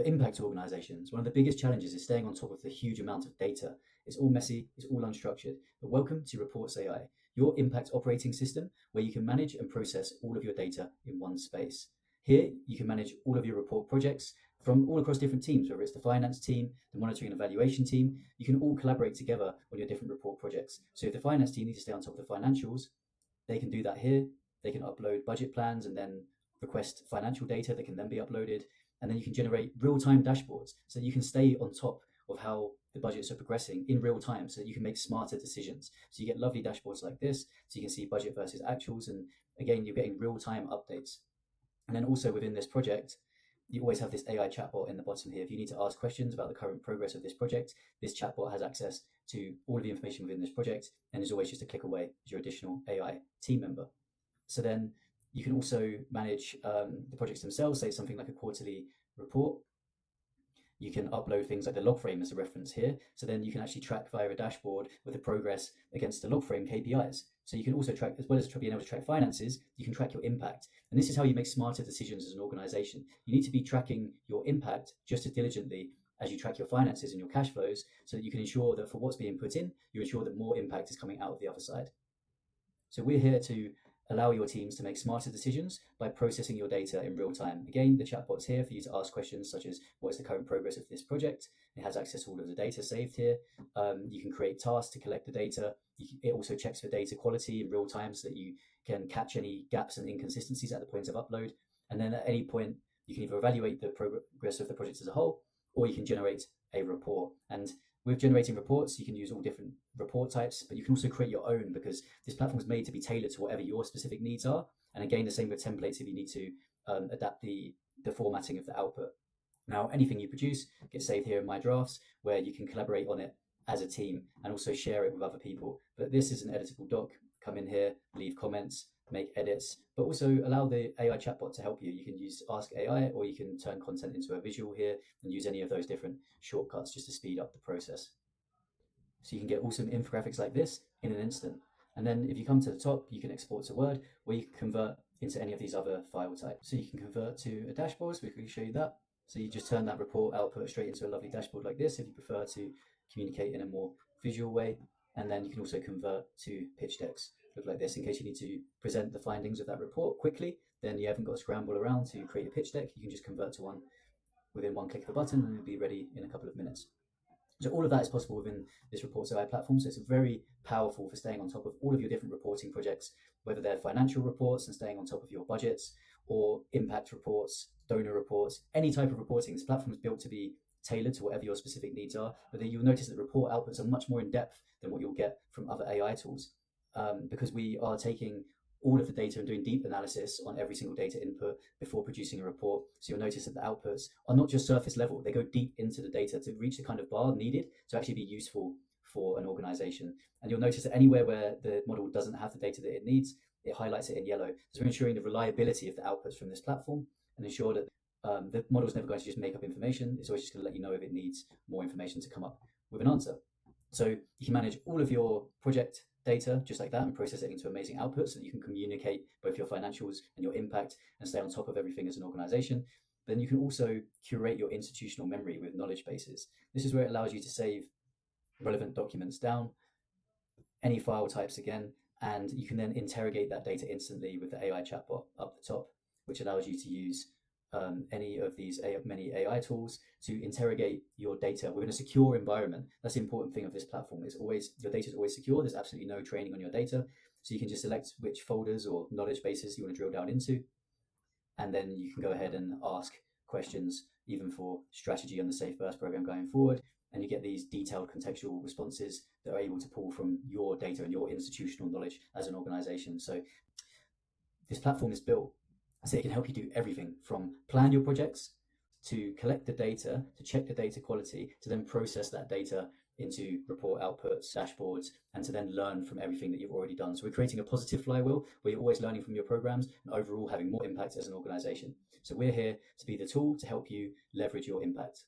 For impact organizations, one of the biggest challenges is staying on top of the huge amount of data. It's all messy, it's all unstructured. But welcome to ReportsAI, your impact operating system where you can manage and process all of your data in one space. Here, you can manage all of your report projects from all across different teams, whether it's the finance team, the monitoring and evaluation team. You can all collaborate together on your different report projects. So if the finance team needs to stay on top of the financials, they can do that here. They can upload budget plans and then request financial data that can then be uploaded. And then you can generate real-time dashboards so that you can stay on top of how the budgets are progressing in real time so that you can make smarter decisions. So you get lovely dashboards like this, so you can see budget versus actuals. And again, you're getting real-time updates. And then also within this project, you always have this AI chatbot in the bottom here. If you need to ask questions about the current progress of this project, this chatbot has access to all of the information within this project and is always just a click away as your additional AI team member. So then you can also manage the projects themselves, say something like a quarterly report. You can upload things like the log frame as a reference here. So then you can actually track via a dashboard with the progress against the log frame KPIs. So you can also track, as well as being able to track finances, you can track your impact. And this is how you make smarter decisions as an organization. You need to be tracking your impact just as diligently as you track your finances and your cash flows so that you can ensure that for what's being put in, you ensure that more impact is coming out of the other side. So we're here to allow your teams to make smarter decisions by processing your data in real time. Again, the chatbot's here for you to ask questions such as, what is the current progress of this project? It has access to all of the data saved here. You can create tasks to collect the data. It also checks for data quality in real time so that you can catch any gaps and inconsistencies at the point of upload. And then at any point, you can either evaluate the progress of the project as a whole, or you can generate a report. And with generating reports, you can use all different report types, but you can also create your own because this platform is made to be tailored to whatever your specific needs are. And again, the same with templates if you need to adapt the formatting of the output. Now, anything you produce gets saved here in My Drafts, where you can collaborate on it as a team and also share it with other people. But this is an editable doc. Come in here, leave comments, make edits, but also allow the AI chatbot to help you. You can use Ask AI, or you can turn content into a visual here and use any of those different shortcuts just to speed up the process. So you can get awesome infographics like this in an instant. And then if you come to the top, you can export to Word, or you can convert into any of these other file types. So you can convert to a dashboard, so we can show you that. So you just turn that report output straight into a lovely dashboard like this if you prefer to communicate in a more visual way. And then you can also convert to pitch decks, look like this, in case you need to present the findings of that report quickly. Then you haven't got to scramble around to create a pitch deck. You can just convert to one within one click of the button and it'll be ready in a couple of minutes. So all of that is possible within this ReportsAI platform. So it's very powerful for staying on top of all of your different reporting projects, whether they're financial reports and staying on top of your budgets, or impact reports, donor reports, any type of reporting. This platform is built to be tailored to whatever your specific needs are. But then you'll notice that report outputs are much more in depth than what you'll get from other AI tools, because we are taking all of the data and doing deep analysis on every single data input before producing a report. So you'll notice that the outputs are not just surface level, they go deep into the data to reach the kind of bar needed to actually be useful for an organization. And you'll notice that anywhere where the model doesn't have the data that it needs, it highlights it in yellow. So we're ensuring the reliability of the outputs from this platform and ensure that the model is never going to just make up information. It's always just going to let you know if it needs more information to come up with an answer. So you can manage all of your project data just like that and process it into amazing outputs so that you can communicate both your financials and your impact and stay on top of everything as an organization. Then you can also curate your institutional memory with knowledge bases. This is where it allows you to save relevant documents down, any file types again, and you can then interrogate that data instantly with the AI chatbot up the top, which allows you to use any of these many AI tools to interrogate your data within a secure environment. That's the important thing of this platform. Is always your data is always secure. There's absolutely no training on your data, so you can just select which folders or knowledge bases you want to drill down into, and then you can go ahead and ask questions even for strategy on the Safe Burst program going forward, and you get these detailed contextual responses that are able to pull from your data and your institutional knowledge as an organization. So this platform is built so it can help you do everything from plan your projects, to collect the data, to check the data quality, to then process that data into report outputs, dashboards, and to then learn from everything that you've already done. So we're creating a positive flywheel where you're always learning from your programs and overall having more impact as an organization. So we're here to be the tool to help you leverage your impact.